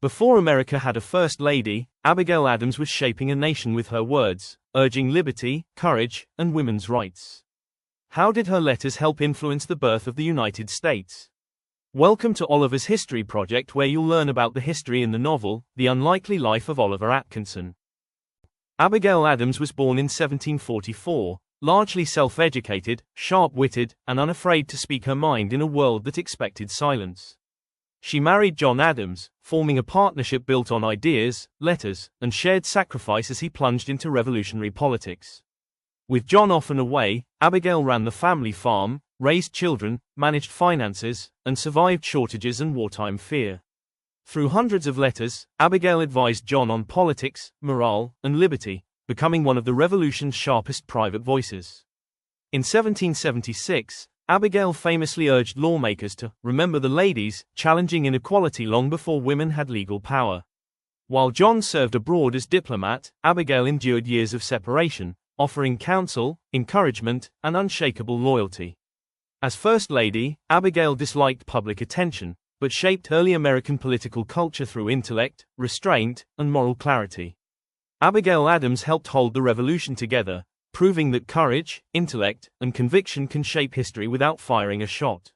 Before America had a First Lady, Abigail Adams was shaping a nation with her words, urging liberty, courage, and women's rights. How did her letters help influence the birth of the United States? Welcome to Oliver's History Project, where you'll learn about the history in the novel, The Unlikely Life of Oliver Atkinson. Abigail Adams was born in 1744, largely self-educated, sharp-witted, and unafraid to speak her mind in a world that expected silence. She married John Adams, forming a partnership built on ideas, letters, and shared sacrifice as he plunged into revolutionary politics. With John often away, Abigail ran the family farm, raised children, managed finances, and survived shortages and wartime fear. Through hundreds of letters, Abigail advised John on politics, morale, and liberty, becoming one of the Revolution's sharpest private voices. In 1776, Abigail famously urged lawmakers to remember the ladies, challenging inequality long before women had legal power. While John served abroad as diplomat, Abigail endured years of separation, offering counsel, encouragement, and unshakable loyalty. As First Lady, Abigail disliked public attention, but shaped early American political culture through intellect, restraint, and moral clarity. Abigail Adams helped hold the revolution together, proving that courage, intellect, and conviction can shape history without firing a shot.